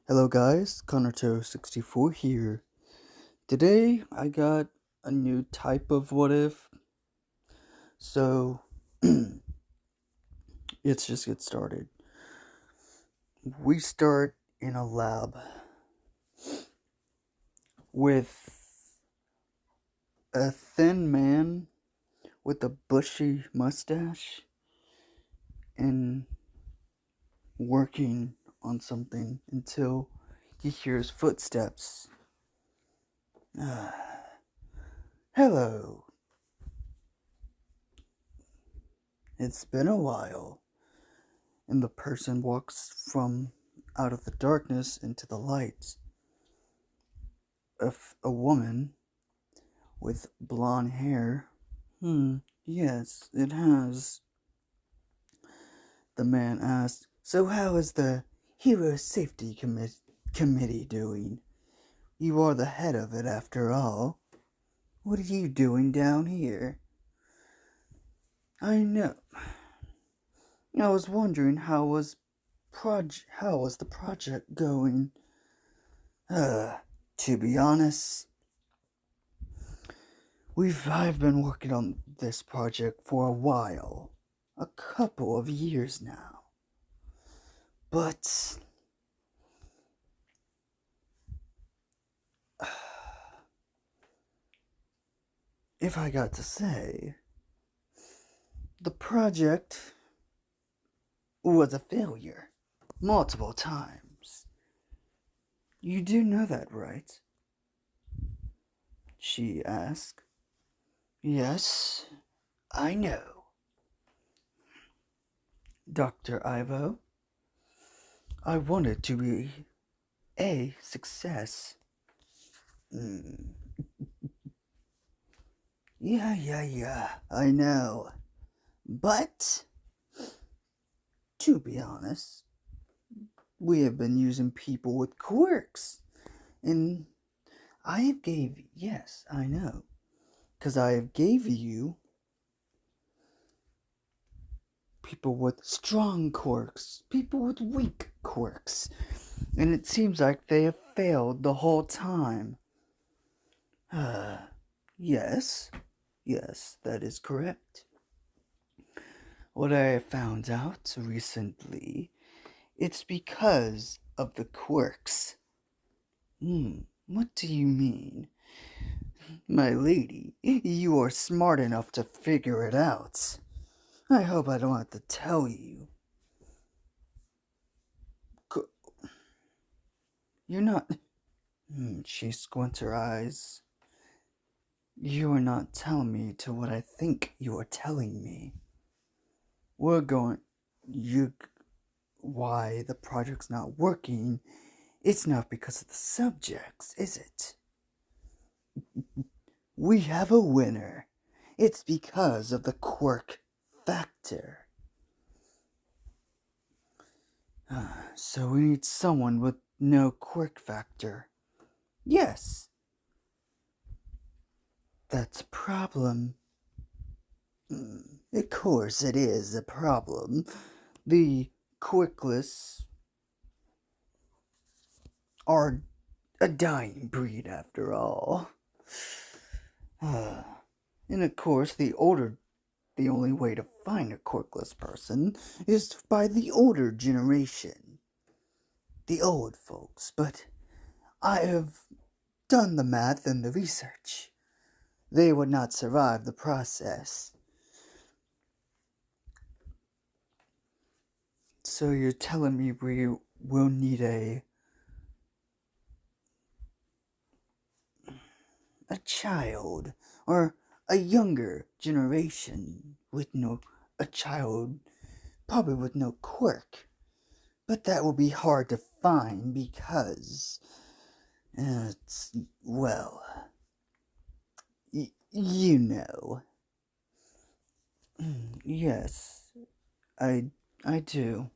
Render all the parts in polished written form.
Hello guys, Connor64 here. Today I got a new type of what if. So let's just get started. We start in a lab with a thin man with a bushy mustache and working on something until he hears footsteps. Hello. It's been a while. And the person walks from out of the darkness into the light. A woman with blonde hair. Yes, it has. The man asked, "So how is the Hero Safety Committee doing? You are the head of it after all. What are you doing down here?" "I know. I was wondering how was the project going?" To be honest, I've been working on this project for a while. A couple of years now. But if I got to say, the project was a failure. Multiple times. You do know that, right? She asked. Yes, I know. Dr. Ivo, I wanted to be a success. Yeah, I know. But, to be honest, we have been using people with quirks. And yes, I know. Because I have gave you people with strong quirks, people with weak quirks. And it seems like they have failed the whole time. Yes, that is correct. What I have found out recently, it's because of the quirks. What do you mean? My lady, you are smart enough to figure it out. I hope I don't have to tell you. You're not... She squints her eyes. You are not telling me to what I think you are telling me. We're going... Why the project's not working, it's not because of the subjects, is it? We have a winner. It's because of the quirk factor. So we need someone with no quirk factor. Yes. That's a problem. Of course it is a problem. The quirkless are a dying breed after all. And of course the only way to find a quirkless person is by the older generation. The old folks, but I have done the math and the research. They would not survive the process. So you're telling me we will need a child, or a younger generation a child, probably with no quirk. But that will be hard to find because well, you know. Yes, I do.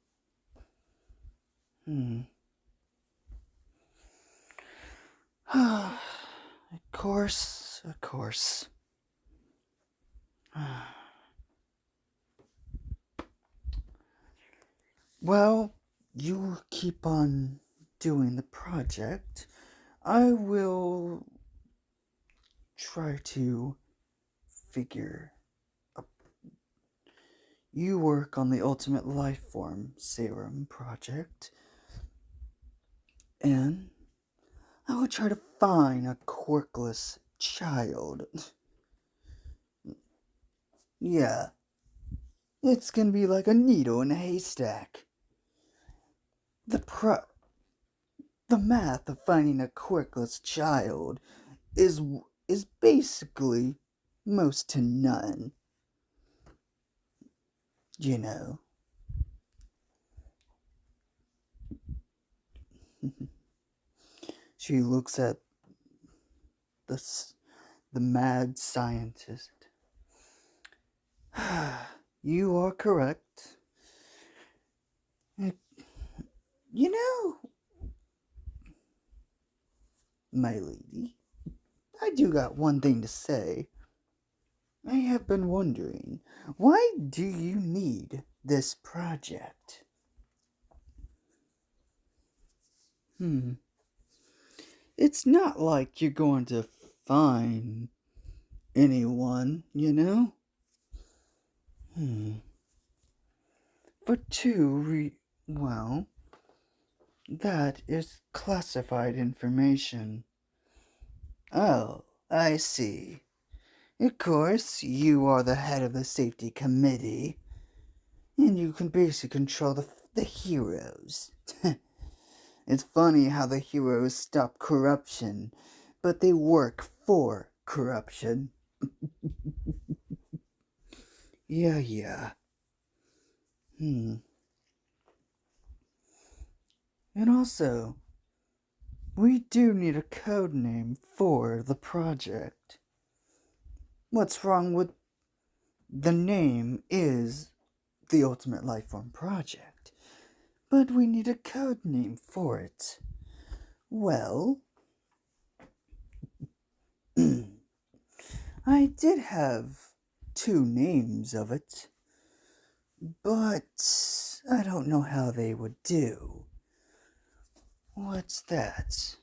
Of course. Well, you keep on doing the project, I will try to figure. You work on the Ultimate Life Form Serum project, and I will try to find a quirkless child. Yeah, it's gonna be like a needle in a haystack. The pro- the math of finding a quirkless child is is basically most to none. You know. She looks at the the mad scientist. You are correct. You know, my lady, I do got one thing to say. I have been wondering, why do you need this project? It's not like you're going to find anyone, you know? For well, that is classified information. Oh, I see. Of course, you are the head of the safety committee, and you can basically control the heroes. It's funny how the heroes stop corruption, but they work for corruption. Yeah. And also, we do need a code name for the project. What's wrong with the name is the Ultimate Lifeform Project, but we need a code name for it. Well, I did have two names of it, but I don't know how they would do. What's that?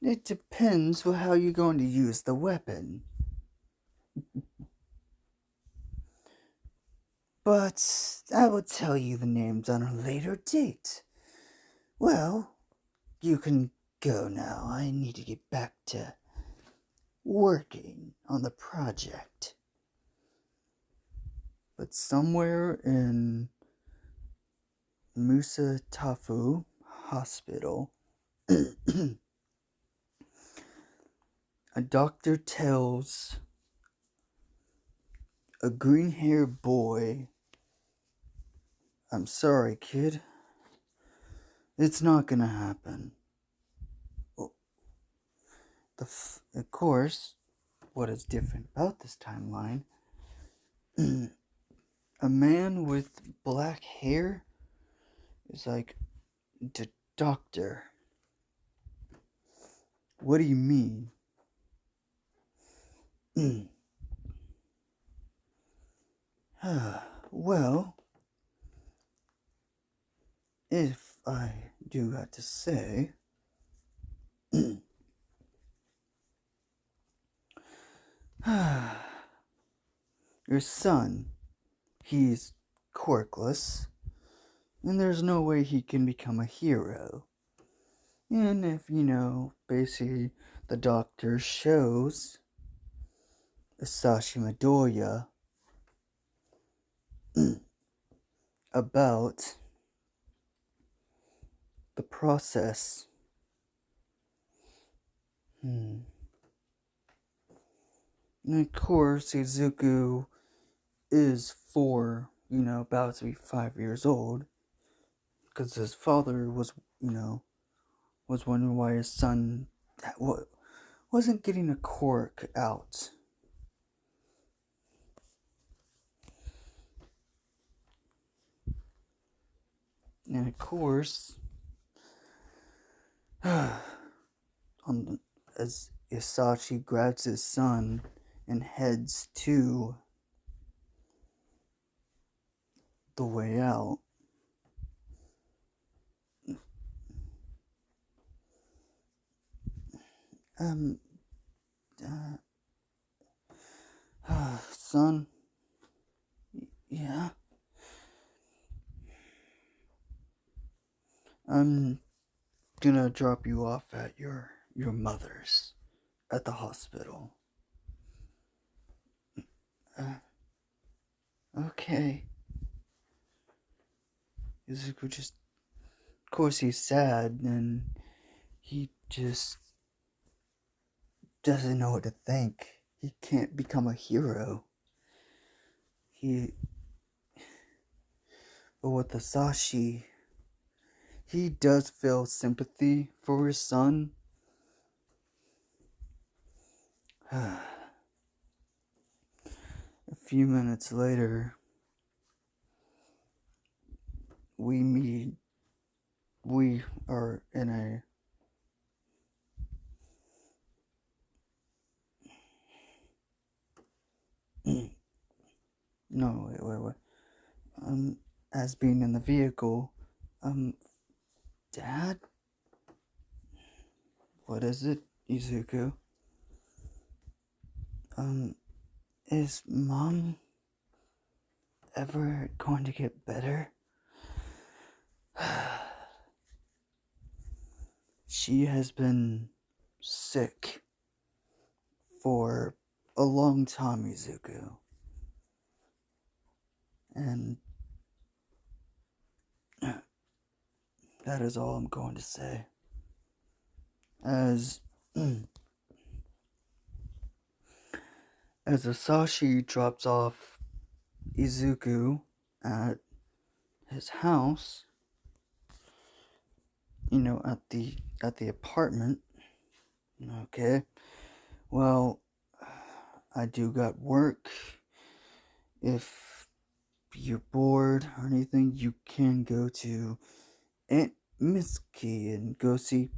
It depends on how you're going to use the weapon. But I will tell you the names on a later date. Well, you can go now. I need to get back to working on the project. But somewhere in Musa Tafu Hospital, a doctor tells a green-haired boy, "I'm sorry, kid. It's not gonna happen." Well, of course, what is different about this timeline, a man with black hair is like, "The doctor, what do you mean?" Well, if I do have to say, your son, he's quirkless, and there's no way he can become a hero. And if, basically the doctor shows Asashi Midoriya about the process, and of course Izuku is about to be 5 years old, because his father was wondering why his son wasn't getting a quirk out. And of course, as Isashi grabs his son and heads to the way out, Um, son, yeah, I'm gonna drop you off at your mother's at the hospital. Uh, okay. Izuku just, of course, he's sad and he just doesn't know what to think. He can't become a hero. He, but with the Sashi, he does feel sympathy for his son. A few minutes later, we are in a no, wait. As being in the vehicle, um, Dad? What is it, Izuku? Um, is Mom ever going to get better? She has been sick for a long time, Izuku. And that is all I'm going to say. As as Asashi drops off Izuku at his house, at the apartment. Okay. Well, I do got work. If you're bored or anything, you can go to Aunt Mitsuki and go see,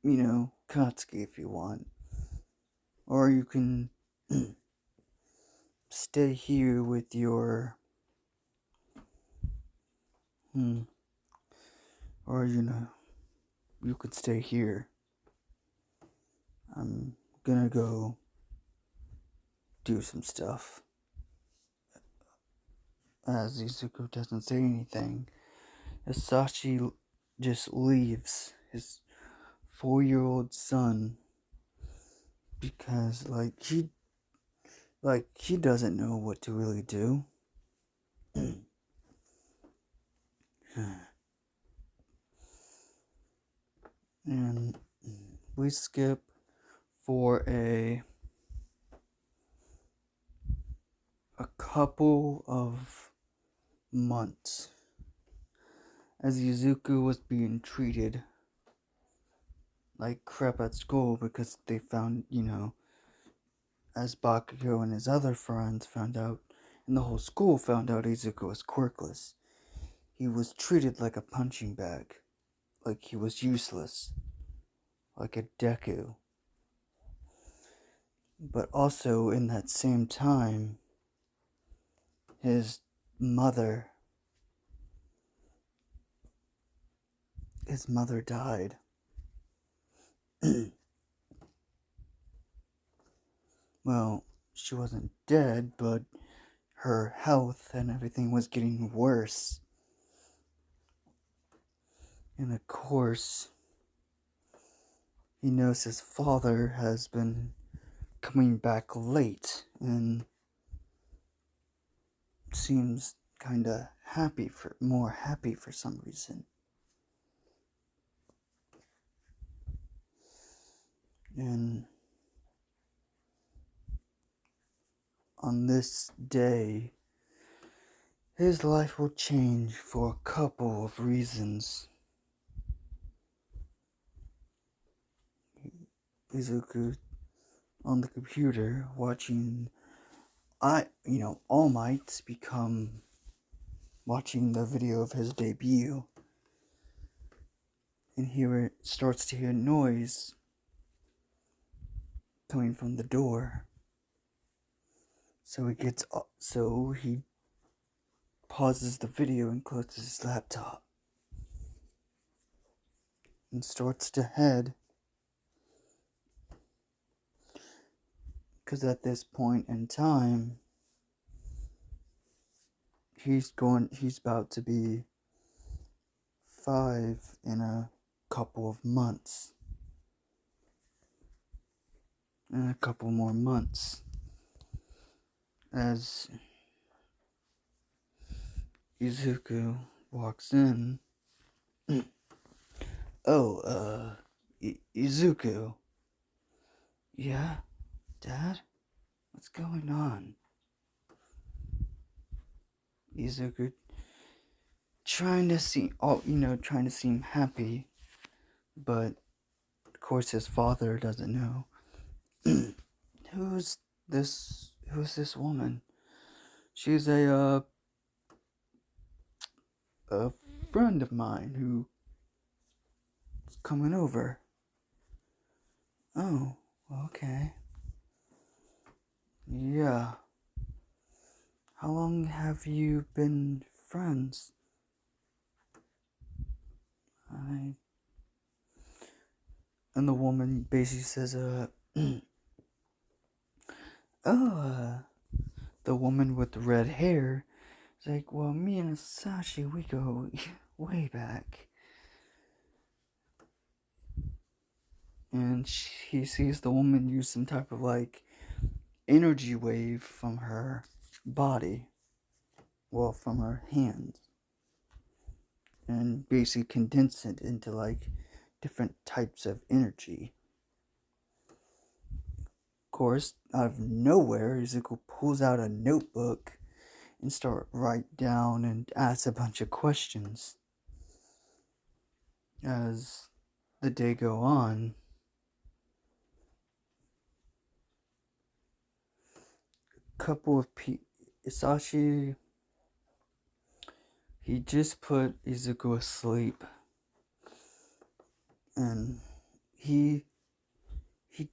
Katsuki if you want. Or you can stay here with your, or you could stay here. I'm gonna go do some stuff. As Izuku doesn't say anything, Asashi just leaves his 4-year-old son because he doesn't know what to really do. And we skip for a couple of months as Izuku was being treated like crap at school because they found, as Bakugo and his other friends found out, and the whole school found out Izuku was quirkless. He was treated like a punching bag, like he was useless, like a deku. But also, in that same time, his mother died. Well, she wasn't dead, but her health and everything was getting worse. And of course, he knows his father has been coming back late and seems kinda more happy for some reason. And on this day, his life will change for a couple of reasons. Izuku on the computer watching All Might become watching the video of his debut, and starts to hear noise coming from the door. So he pauses the video and closes his laptop and starts to head Because at this point in time, he's about to be 5 in a couple of months. In a couple more months. As Izuku walks in. Oh, Izuku. Yeah? Dad? What's going on? Izuku trying to seem happy, but of course his father doesn't know. Who's this woman? She's a friend of mine who's coming over. Oh, okay. Yeah. How long have you been friends? And the woman basically says, oh, the woman with the red hair is like, well, me and Sashi, we go way back. And he sees the woman use some type of energy wave from her body, well, from her hands, and basically condense it into different types of energy. Of course, out of nowhere, Izuku pulls out a notebook and start write down and ask a bunch of questions. As the day go on, couple of Isashi, he just put Izuku asleep, and he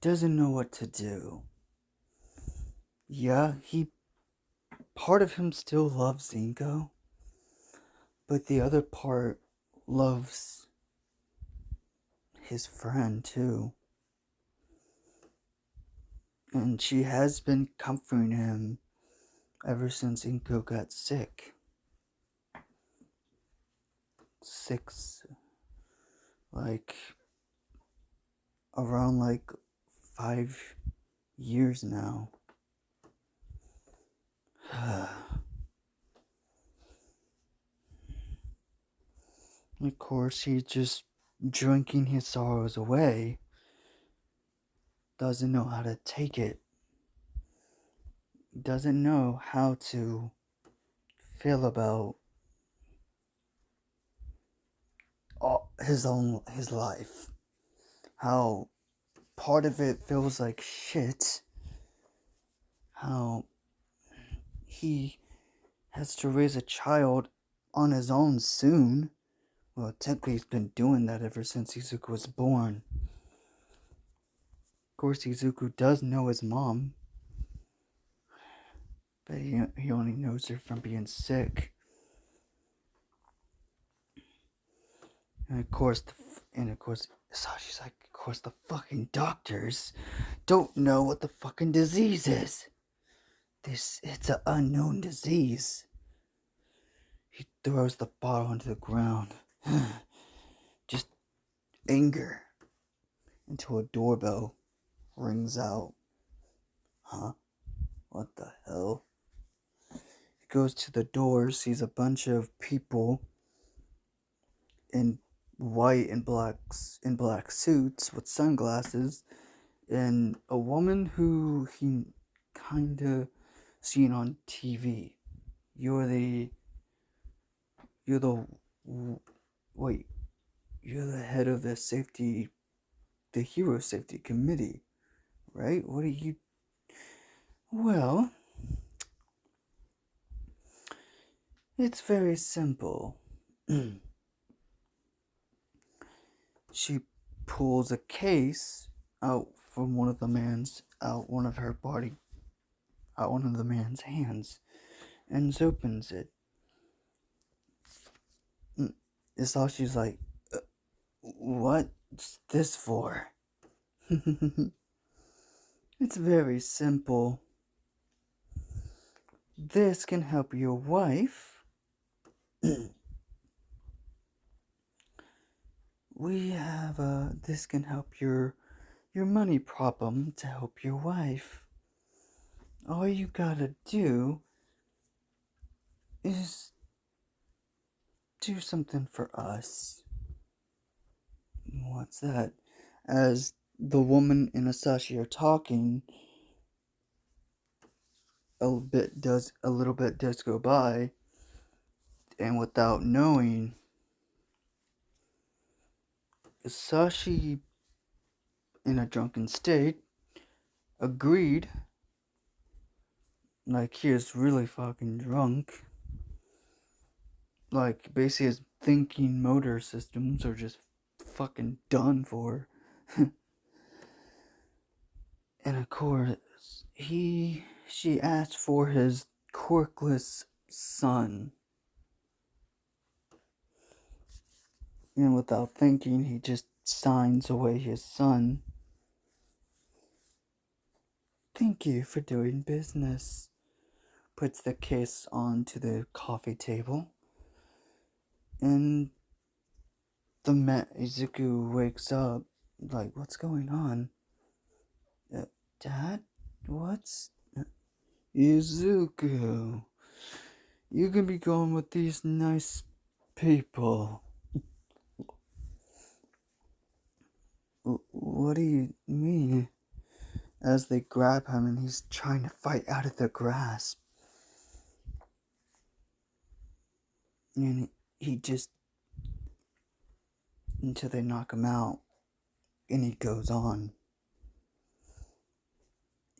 doesn't know what to do. Yeah, part of him still loves Zinko, but the other part loves his friend too. And she has been comforting him ever since Zinko got sick. Around 5 years now. Of course, he's just drinking his sorrows away. Doesn't know how to take it. Doesn't know how to feel about his life. How part of it feels like shit. How he has to raise a child on his own soon. Well, technically he's been doing that ever since Izuku was born. Of course, Izuku does know his mom, but he only knows her from being sick. And of course, Sashi's like, of course, the fucking doctors don't know what the fucking disease is. It's an unknown disease. He throws the bottle onto the ground. Just anger. Until a doorbell rings out. Huh? What the hell? He goes to the door, sees a bunch of people in white and black suits with sunglasses, and a woman who he kinda seen on TV. You're the head of the hero safety committee, right? What are you? Well, it's very simple. She pulls a case out from one of the man's hands, and opens it. It's all she's like, what's this for? It's very simple. This can help your wife. This can help your money problem to help your wife. All you gotta do is do something for us. What's that? As the woman and Asashi are talking, a little bit does go by, and without knowing, Asashi, in a drunken state, agreed, like he is really fucking drunk, like basically his thinking motor systems are just fucking done for. And of course, she asked for his quirkless son. And without thinking, he just signs away his son. Thank you for doing business. Puts the case onto the coffee table. And Izuku wakes up, like, what's going on? Dad? What's... Izuku, you can be going with these nice people. What do you mean? As they grab him and he's trying to fight out of their grasp. And he just... until they knock him out. And he goes on.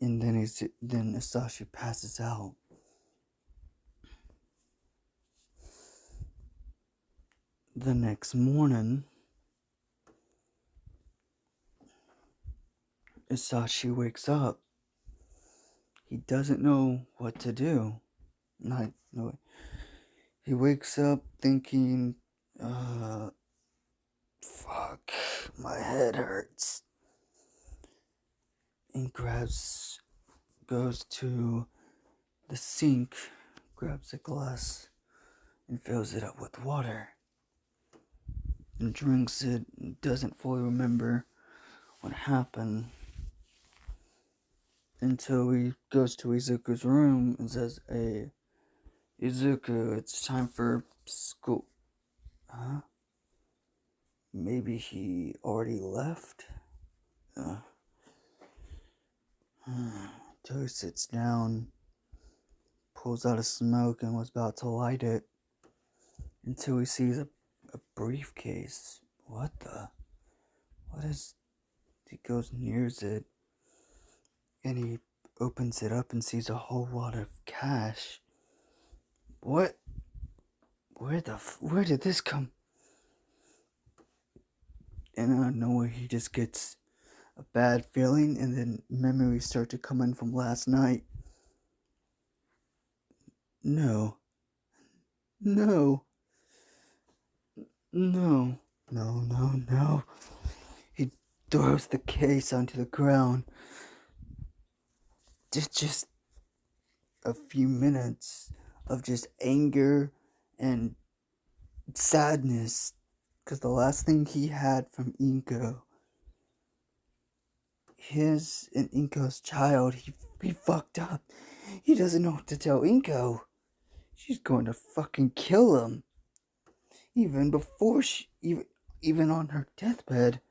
And then Asashi passes out. The next morning, Asashi wakes up. He doesn't know what to do. He wakes up thinking, fuck, my head hurts. And goes to the sink, grabs a glass, and fills it up with water. And drinks it, and doesn't fully remember what happened. Until he goes to Izuku's room and says, "Hey, Izuku, it's time for school." Huh? Maybe he already left? Until he sits down, pulls out a smoke and was about to light it. Until he sees a briefcase. What is... He goes nears it. And he opens it up and sees a whole lot of cash. What? Where did this come? And out of nowhere, he just gets a bad feeling, and then memories start to come in from last night. No. He throws the case onto the ground. Just a few minutes of just anger and sadness, because the last thing he had from Inko, his and Inko's child, he fucked up. He doesn't know what to tell Inko. She's going to fucking kill him. Even before even on her deathbed.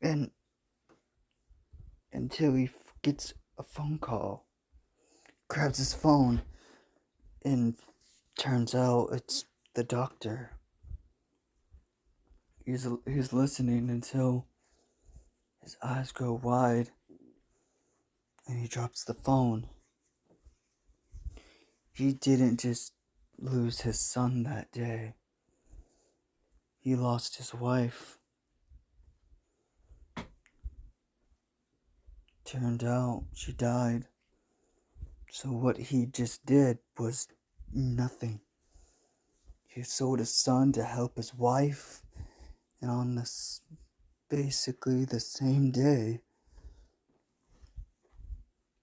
And until he gets a phone call, grabs his phone, and turns out it's the doctor. He's listening until his eyes go wide, and he drops the phone. He didn't just lose his son that day. He lost his wife. Turned out she died. So what he just did was nothing. He sold his son to help his wife, and on this basically the same day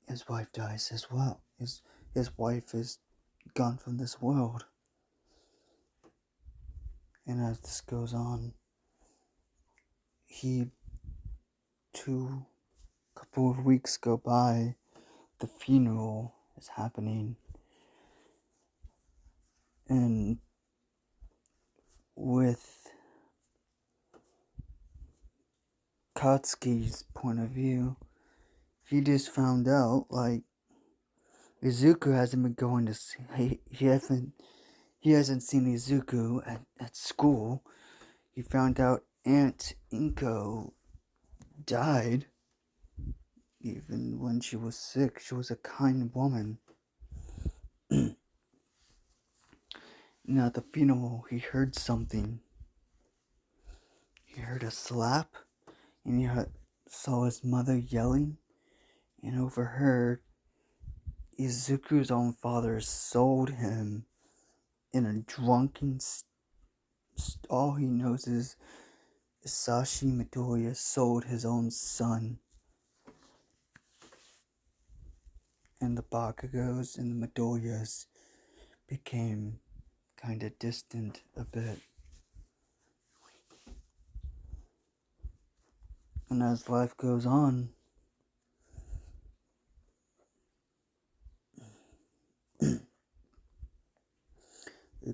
his wife dies as well. His wife is gone from this world. And as this goes on, couple of weeks go by, the funeral is happening, and with Katsuki's point of view, he just found out, like, Izuku hasn't been going to see, he hasn't seen Izuku at school. He found out Aunt Inko died. Even when she was sick, she was a kind woman. Now at the funeral, he heard something. He heard a slap, and he saw his mother yelling, and overheard Izuku's own father sold him in a drunken. All he knows is Isashi Midoriya sold his own son. And the Bakugos and the Midoriyas became kind of distant a bit. And as life goes on, of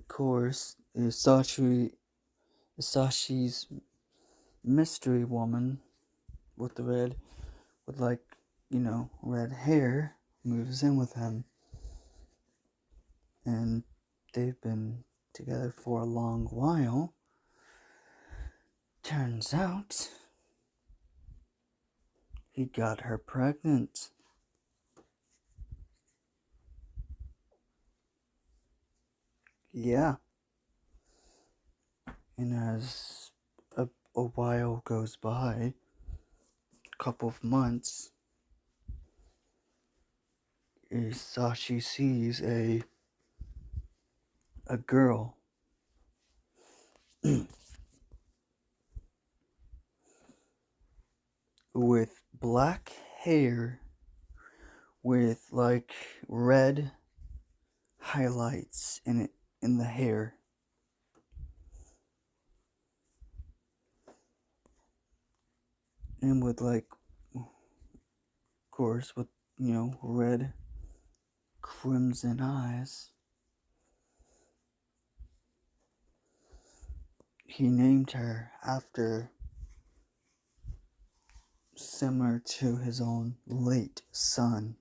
course, Isashi's mystery woman with red hair moves in with him. And they've been together for a long while. Turns out he got her pregnant. Yeah. And as a while goes by, a couple of months, Isashi sees a girl with black hair with like red highlights in the hair. And with of course, with red crimson eyes. He named her after, similar to his own late son.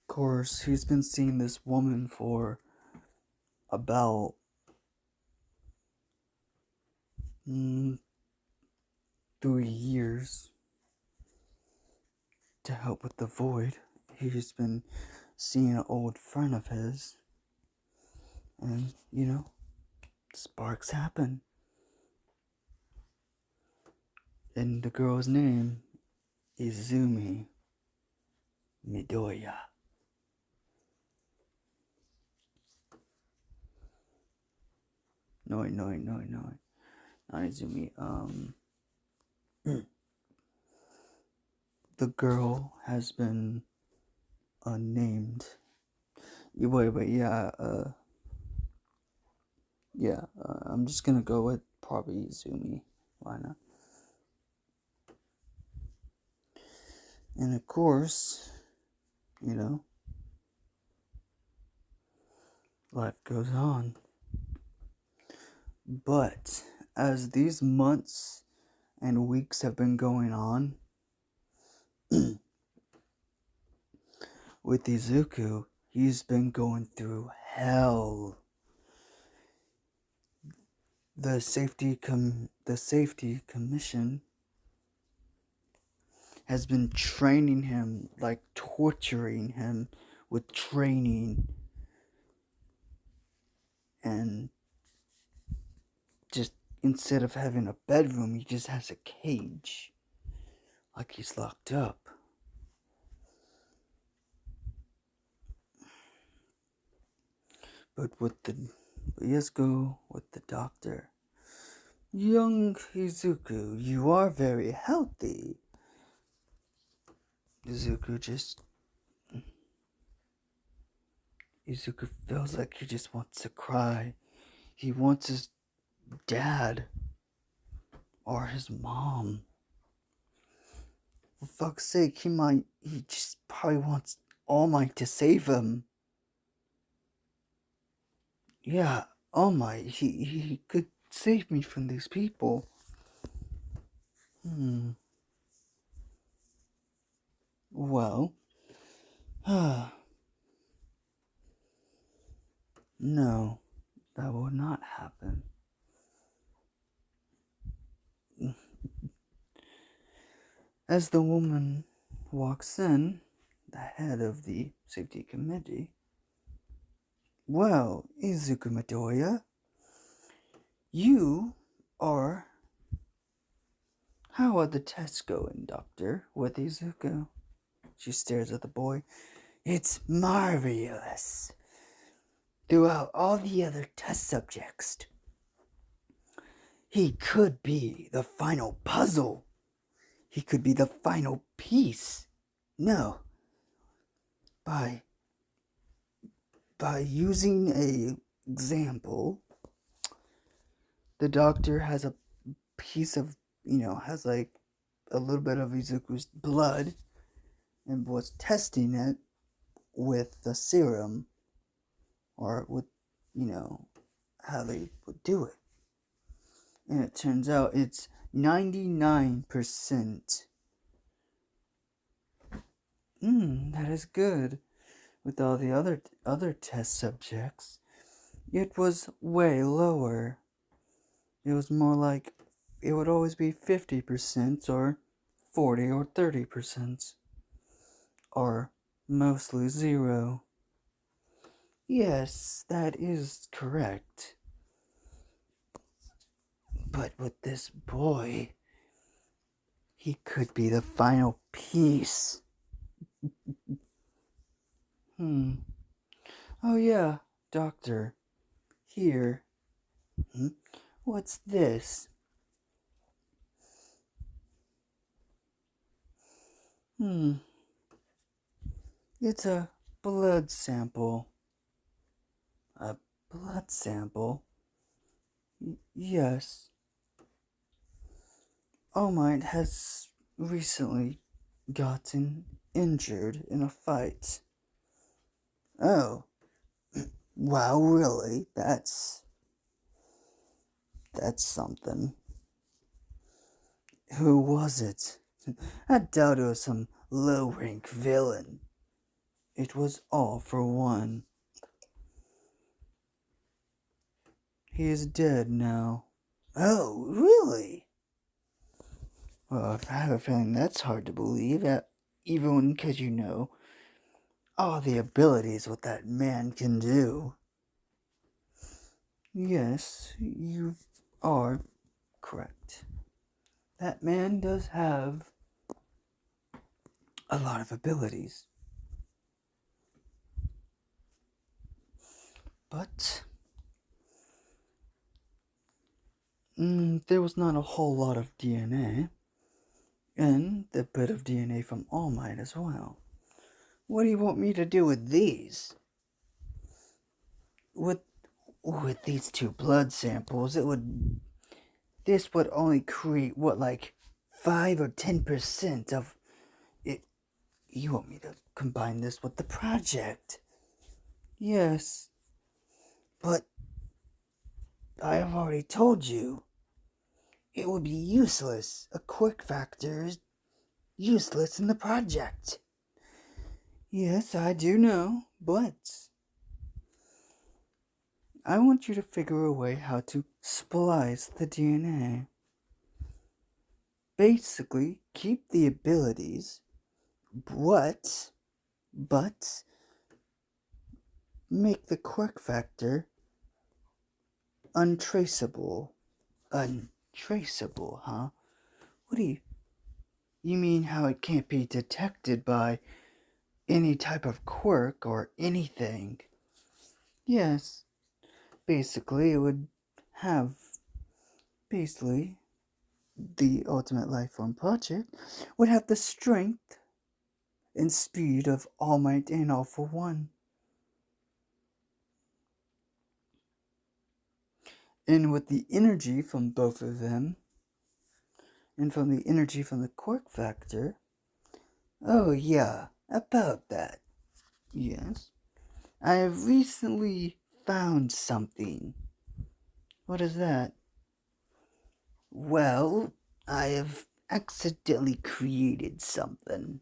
Of course, he's been seeing this woman for about 3 years to help with the void. He's been seeing an old friend of his, and sparks happen. And the girl's name is Izumi Midoriya. No, not Izumi. The girl has been named. Wait, yeah, I'm just gonna go with probably Izumi. Why not? And of course, life goes on. But as these months and weeks have been going on, with Izuku, he's been going through hell. The safety commission has been training him, like torturing him with training, and just instead of having a bedroom, he just has a cage, like he's locked up. Let's go with the doctor. Young Izuku, you are very healthy. Izuku feels like he just wants to cry. He wants his dad or his mom. For fuck's sake, he just probably wants All Might to save him. Yeah, All Might, he could save me from these people. Well, no, that will not happen. As the woman walks in, the head of the safety committee, well, Izuku Midoriya, you are... How are the tests going, Doctor, with Izuku? She stares at the boy. It's marvelous. Throughout all the other test subjects, he could be the final puzzle. He could be the final piece. No. By using a example, the doctor has a piece of, has like a little bit of Izuku's blood and was testing it with the serum or with, how they would do it. And it turns out it's 99%. That is good. With all the other test subjects, it was way lower. It was more like it would always be 50% or 40 or 30%. Or mostly 0. Yes, that is correct. But with this boy, he could be the final piece. Oh yeah, doctor. Here. What's this? It's a blood sample. A blood sample? Yes. All Might has recently gotten injured in a fight. Oh. Wow, really? That's something. Who was it? I doubt it was some low-rank villain. It was All for One. He is dead now. Oh, really? Well, I have a feeling that's hard to believe, even because all the abilities what that man can do. Yes, you are correct. That man does have a lot of abilities. But there was not a whole lot of DNA. And the bit of DNA from All Might as well. What do you want me to do with these? With these 2 blood samples, this would only create, 5 or 10% of it. You want me to combine this with the project? Yes. But I have already told you, it would be useless. A quirk factor is useless in the project. Yes, I do know, but I want you to figure a way how to splice the DNA. Basically, keep the abilities, but make the quirk factor untraceable. Untraceable, huh? What do you mean how it can't be detected by any type of quirk or anything? Yes, basically, it would have, basically, the Ultimate Life Form Project would have the strength and speed of All Might and All for One. And with the energy from both of them, and from the energy from the quirk factor, oh yeah, about that. Yes. I have recently found something. What is that? Well, I have accidentally created something.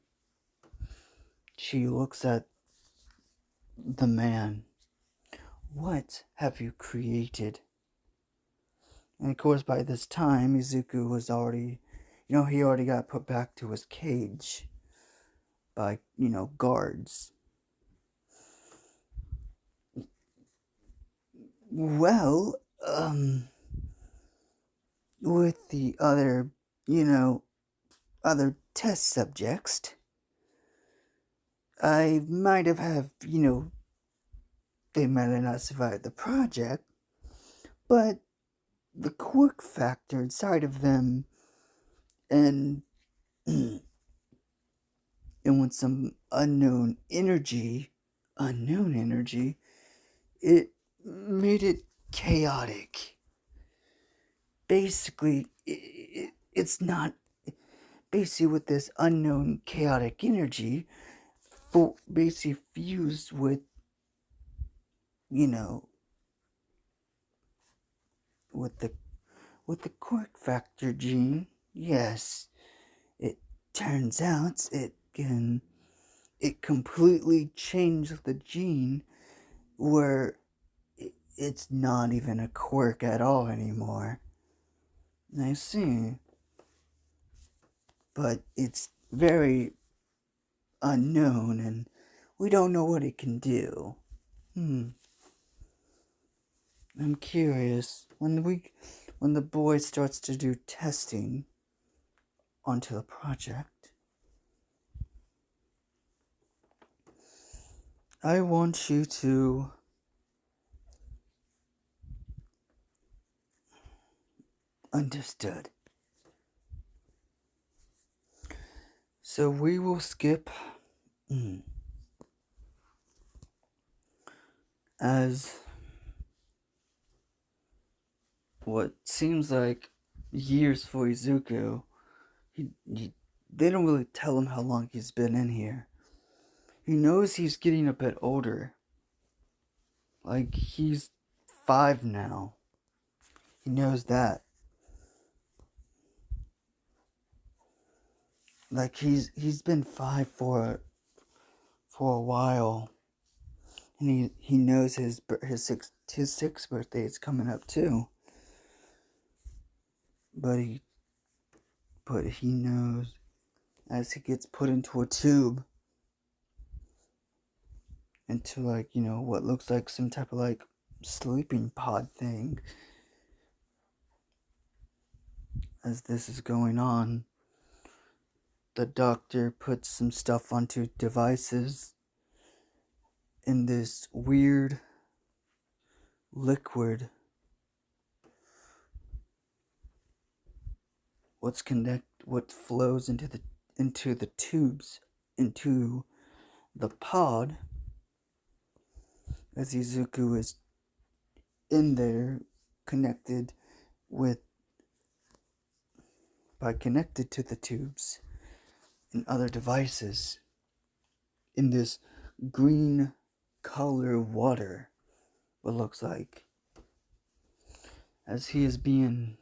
She looks at the man. What have you created? And of course, by this time, Izuku was already, he already got put back to his cage by, guards. Well, with the other, other test subjects, I might have, they might have not survived the project, but the quirk factor inside of them and and with some unknown energy, it made it chaotic. Basically, it's not, basically with this unknown chaotic energy, basically fused with, with the quirk factor gene. Yes, it turns out it completely changed the gene where it's not even a quirk at all anymore. I see. But it's very unknown and we don't know what it can do. I'm curious. When the boy starts to do testing onto the project, I want you to understood. So we will skip as what seems like years for Izuku. They don't really tell him how long he's been in here. He knows he's getting a bit older. Like, he's 5 now. He knows that. Like, he's been 5 for a while. And he knows his sixth birthday is coming up too. But he knows as he gets put into a tube, into like, what looks like some type of like sleeping pod thing. As this is going on, the doctor puts some stuff onto devices in this weird liquid. What flows into the tubes, into the pod, as Izuku is in there, connected to the tubes and other devices in this green color water, what looks like, as he is being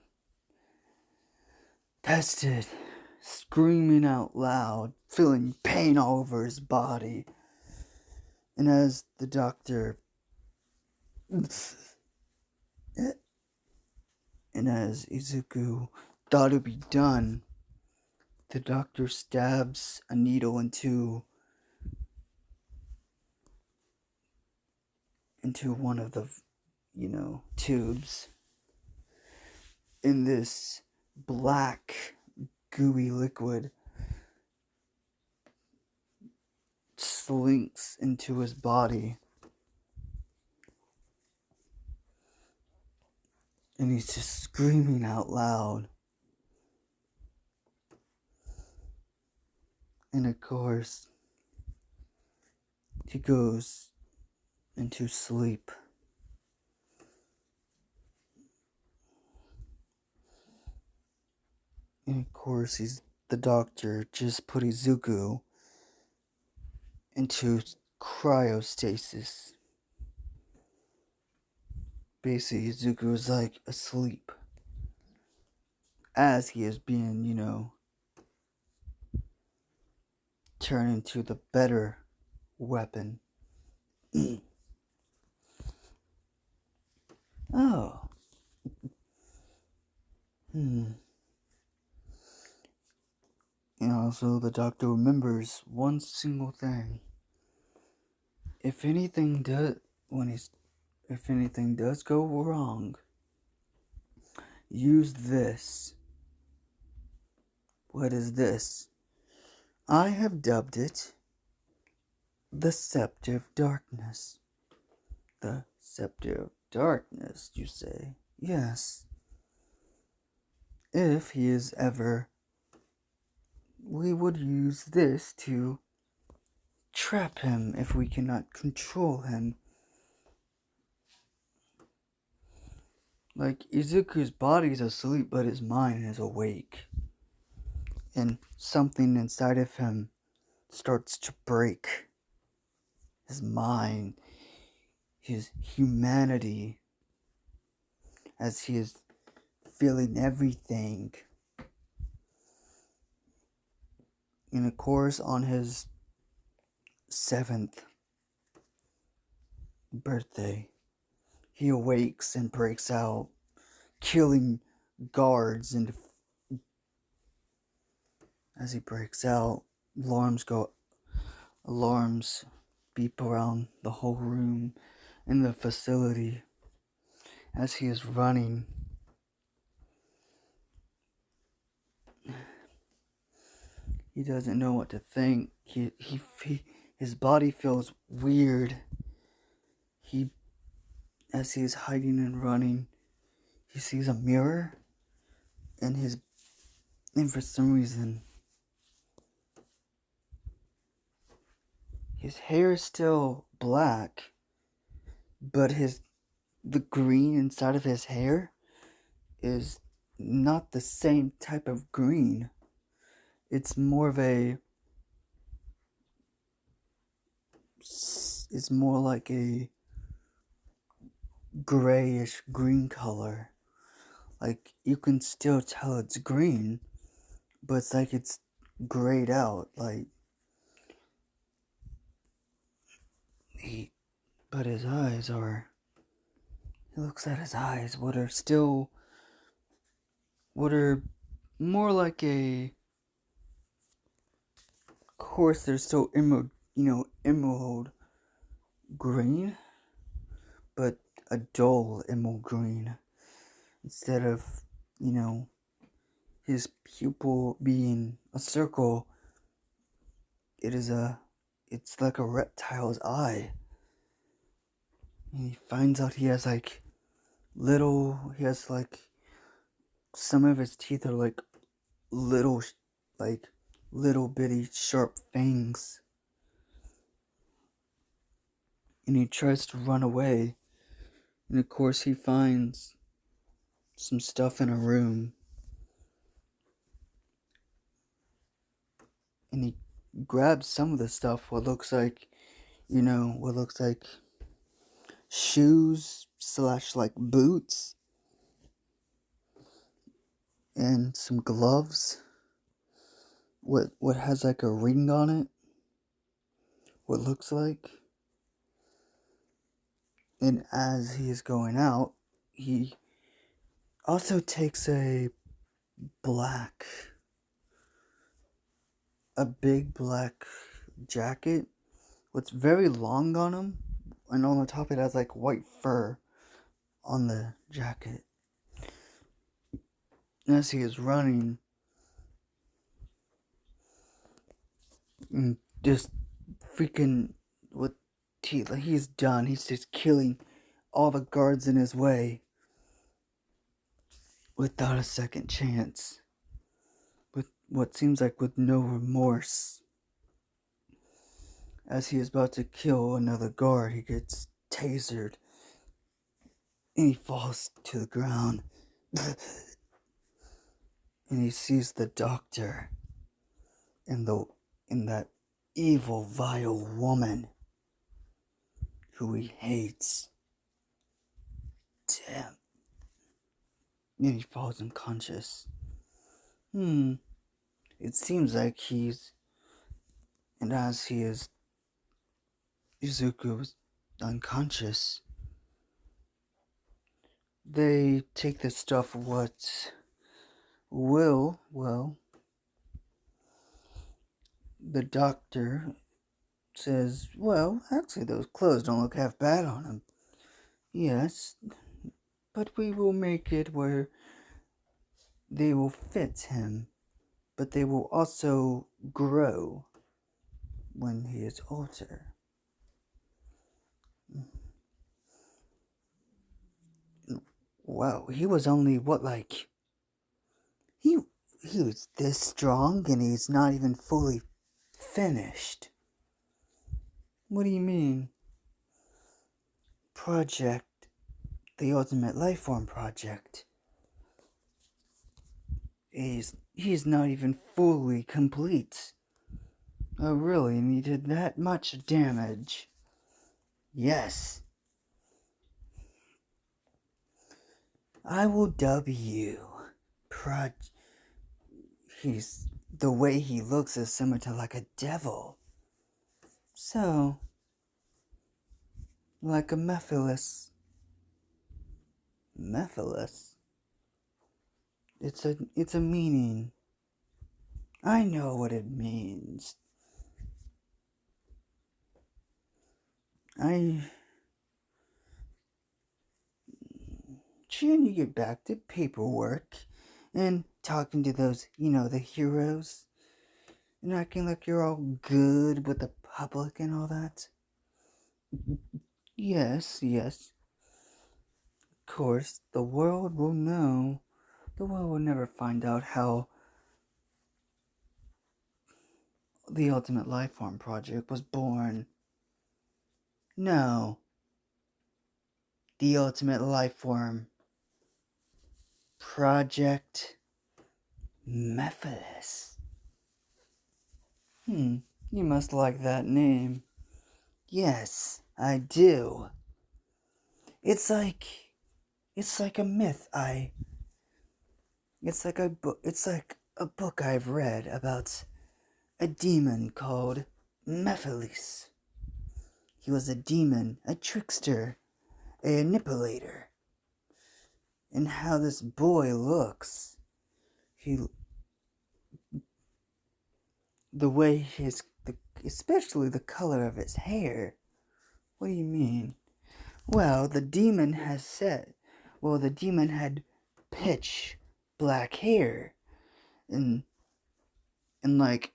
tested, screaming out loud, feeling pain all over his body. And as the doctor and as Izuku thought it'd be done, the doctor stabs a needle into one of the, tubes in this black, gooey liquid, slinks into his body. and he's just screaming out loud. And of course, he goes into sleep. And of course, the doctor just put Izuku into cryostasis. Basically, Izuku is like asleep as he is being, turned into the better weapon. Oh. And also, the doctor remembers one single thing. If anything does go wrong, use this. What is this? I have dubbed it the Scepter of Darkness. The Scepter of Darkness, you say? Yes. If he is ever, we would use this to trap him if we cannot control him. Like, Izuku's body is asleep, but his mind is awake. And something inside of him starts to break. His mind, his humanity, as he is feeling everything. And of course, on his 7th birthday, he awakes and breaks out, killing guards. And as he breaks out, alarms beep around the whole room in the facility as he is running. He doesn't know what to think. His body feels weird. As he is hiding and running, he sees a mirror, and for some reason, his hair is still black, but the green inside of his hair is not the same type of green. It's more like a grayish green color. Like, you can still tell it's green, but it's like it's grayed out. Like, but his eyes are, he looks at his eyes, what are more like of course they're still emerald green, but a dull emerald green, instead of, his pupil being a circle. It's like a reptile's eye. And he finds out he has some of his teeth are like little bitty sharp fangs. And he tries to run away. And of course he finds some stuff in a room. And he grabs some of the stuff, what looks like shoes / like boots. And some gloves. What has like a ring on it. What looks like. And as he is going out, he also takes a big black jacket. What's very long on him, and on the top it has like white fur on the jacket. And as he is running, and just freaking with teeth, like he's done. He's just killing all the guards in his way. without a second chance, with what seems like with no remorse. As he is about to kill another guard, he gets tasered and he falls to the ground. And he sees the doctor and that evil, vile woman who he hates. Damn. And he falls unconscious. It seems like and as he is, Izuku is unconscious. They take the stuff what the doctor says, well, actually those clothes don't look half bad on him. Yes, but we will make it where they will fit him, but they will also grow when he is older. Wow, he was only he was this strong and he's not even fully finished. What do you mean? The Ultimate Lifeform Project. He's not even fully complete. Oh really? And he did that much damage? Yes. I will dub you the way he looks is similar to like a devil. So, like a Mephiles. Mephiles? It's a meaning. I know what it means. Shouldn't you get back to paperwork and talking to those, the heroes? And acting like you're all good with the public and all that? Yes. Of course, the world will know. The world will never find out how the Ultimate Lifeform Project was born. No. The Ultimate Lifeform Project Mephiles. You must like that name. Yes, I do. It's like a myth. It's like a book I've read about a demon called Mephiles. He was a demon, a trickster, a manipulator. And how this boy looks. The way especially the color of his hair. What do you mean? Well, the demon had pitch black hair and like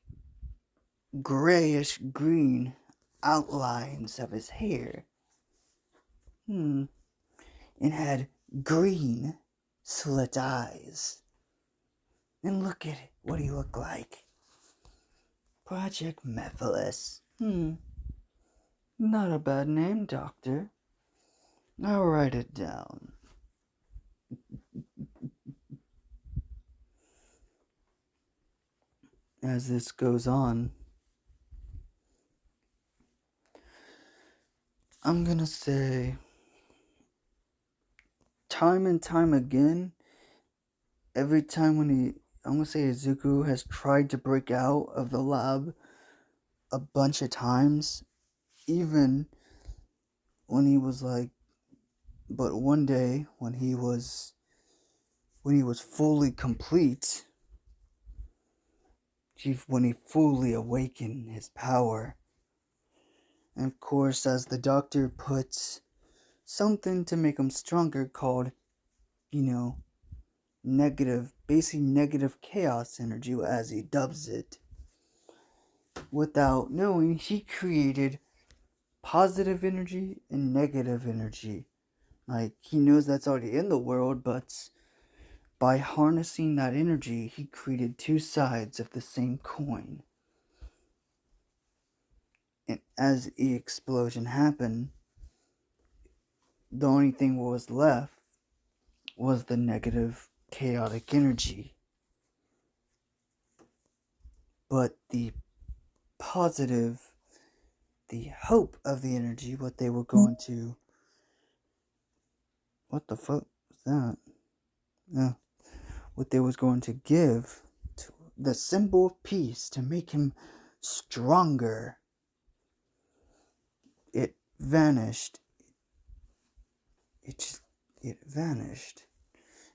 grayish green outlines of his hair. And had green slit eyes. And look at what he looked like. Project Mephiles. Not a bad name, Doctor. I'll write it down. As this goes on, I'm gonna say, time and time again, every time I'm gonna say Izuku has tried to break out of the lab a bunch of times, even when he was but one day when he was fully complete, when he fully awakened his power. And of course, as the doctor puts something to make him stronger called, negative chaos energy, as he dubs it. Without knowing, he created positive energy and negative energy. Like, he knows that's already in the world, but By harnessing that energy, he created two sides of the same coin. And as the explosion happened, the only thing what was left was the negative chaotic energy. But the positive, the hope of the energy, what they were going to... What the fuck was that? Yeah. What they was going to give to the symbol of peace to make him stronger. It vanished. It vanished.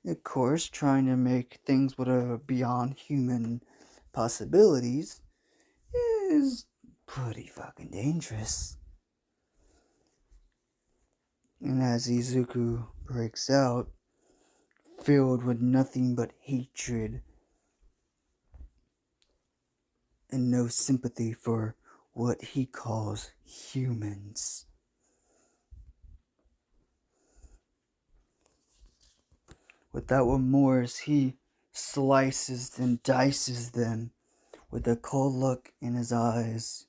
Of course, trying to make things whatever beyond human possibilities is pretty fucking dangerous. And as Izuku breaks out, filled with nothing but hatred and no sympathy for what he calls humans. Without remorse, he slices and dices them with a cold look in his eyes,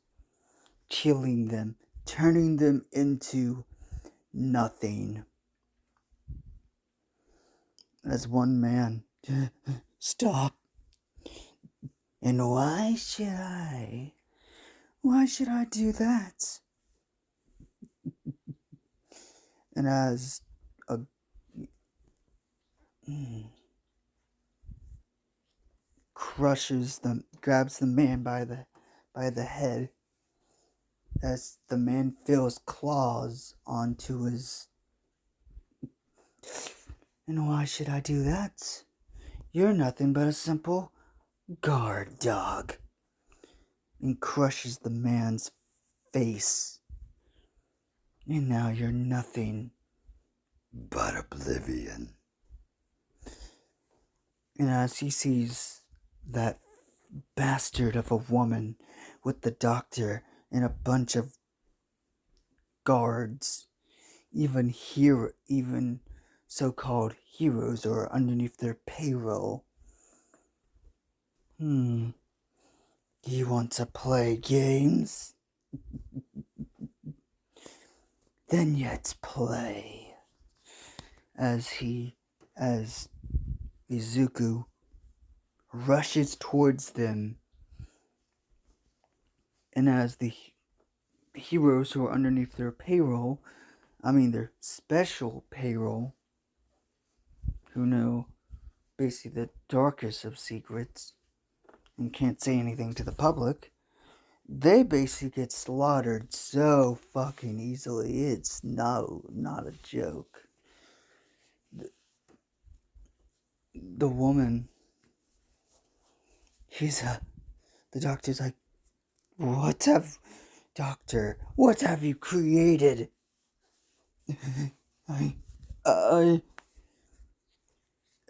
killing them, turning them into nothing. As one man, stop. And why should I? Why should I do that? And as a grabs the man by the head, as the man feels claws onto his... And why should I do that? You're nothing but a simple guard dog. And crushes the man's face. And now you're nothing but oblivion. And as he sees that bastard of a woman with the doctor and a bunch of guards, even so-called heroes are underneath their payroll. You want to play games? Then let's play. As Izuku rushes towards them, and as the heroes who are underneath their payroll, their special payroll, who know basically the darkest of secrets and can't say anything to the public, they basically get slaughtered so fucking easily. It's not a joke. The woman, the doctor's like, what have you created?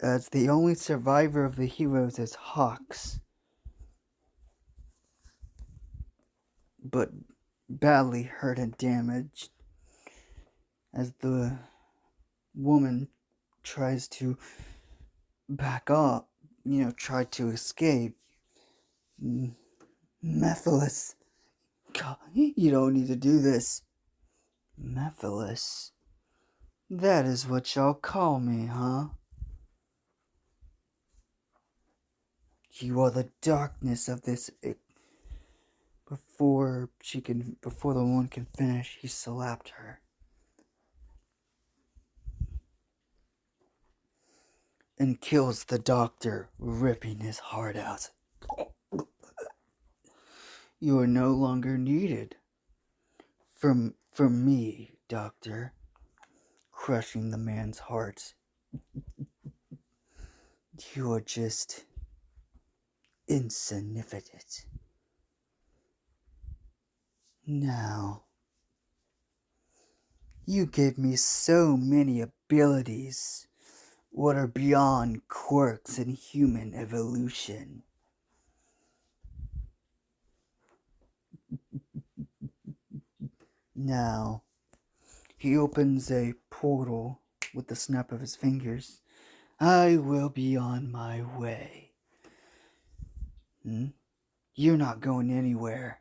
As the only survivor of the heroes is Hawks, but badly hurt and damaged, as the woman tries to back up, try to escape. Mephiles, God, you don't need to do this. Mephiles, that is what y'all call me, huh? You are the darkness of this. Before the woman can finish, he slapped her. And kills the doctor, ripping his heart out. You are no longer needed. From me, doctor. Crushing the man's heart. You are just insignificant. Now, you gave me so many abilities, what are beyond quirks in human evolution. Now, he opens a portal with the snap of his fingers, I will be on my way. You're not going anywhere.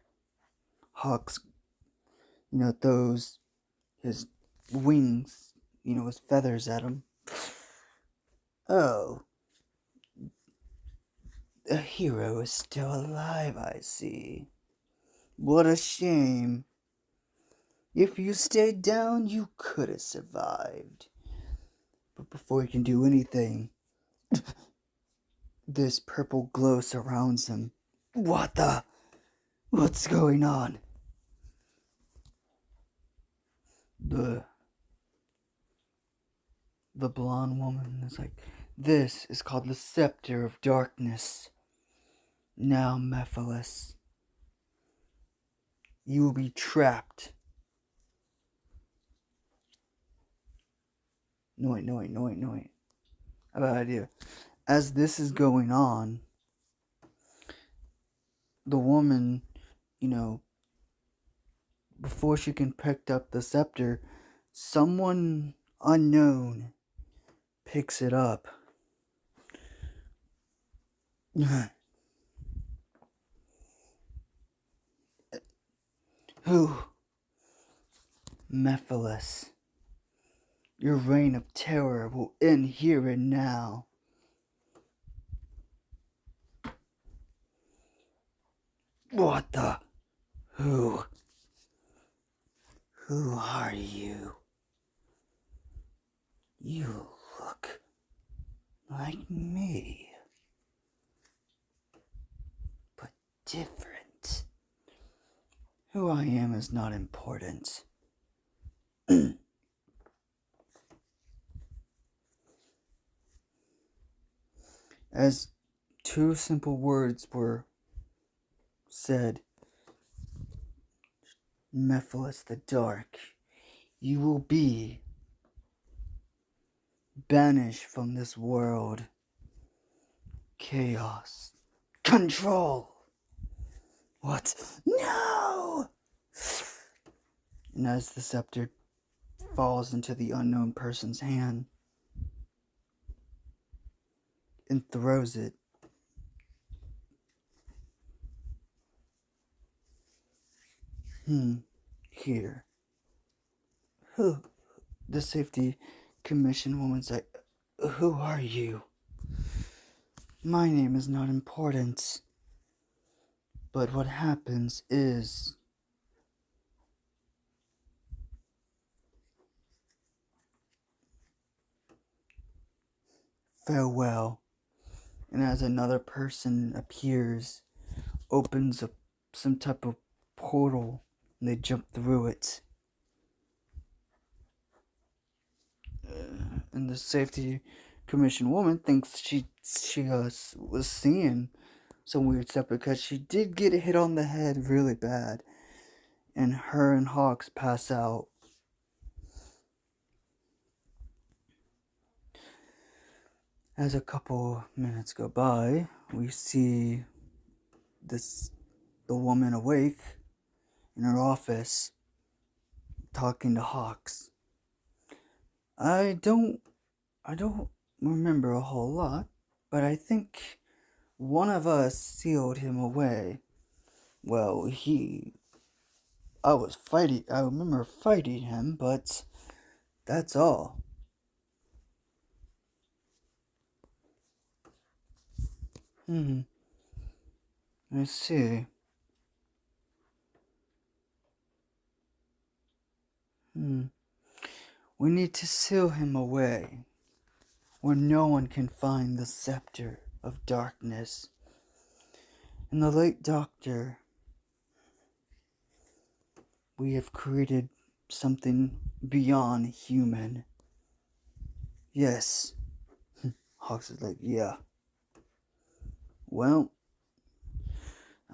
Hawks, throws his wings, his feathers at him. Oh, the hero is still alive, I see. What a shame. If you stayed down, you could have survived. But before he can do anything, this purple glow surrounds him. What's going on? The blonde woman is like, this is called the Scepter of Darkness. Now, Mephiles, you will be trapped. No, wait. I have an idea. As this is going on, the woman, before she can pick up the scepter, someone unknown picks it up. Who? Mephiles. Your reign of terror will end here and now. What the? Who? Who are you? You look like me, but different. Who I am is not important. As two simple words were said, Mephiles the Dark, you will be banished from this world. Chaos. Control! What? No! And as the scepter falls into the unknown person's hand and throws it, here. Who? The safety commission woman's like, who are you? My name is not important. But what happens is farewell. And as another person appears, opens up some type of portal, and they jump through it. And the safety commission woman thinks she was seeing some weird stuff because she did get hit on the head really bad, and her and Hawks pass out. As a couple minutes go by, we see the woman awake in her office talking to Hawks. I don't remember a whole lot, but I think one of us sealed him away. Well, I remember fighting him, but that's all. I see. We need to seal him away, where no one can find the Scepter of Darkness. And the late Doctor, we have created something beyond human. Yes. Hawks is like, yeah. Well,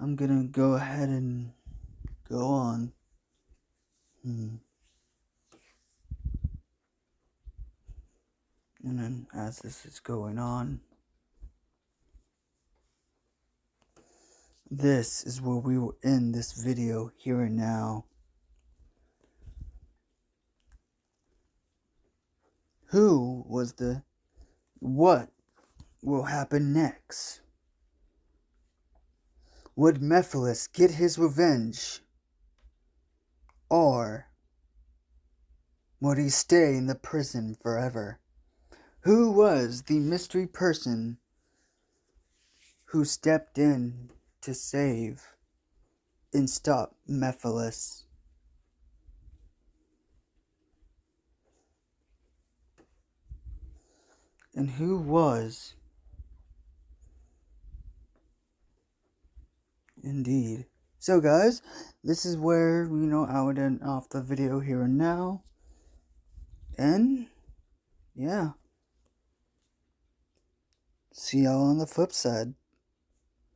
I'm gonna go ahead and go on. And then as this is going on, this is where we will end this video here and now. Who was the What will happen next? Would Mephiles get his revenge? Or would he stay in the prison forever? Who was the mystery person who stepped in to save and stop Mephiles? And who was indeed? So guys, this is where, I would end off the video here and now. And yeah. See y'all on the flip side.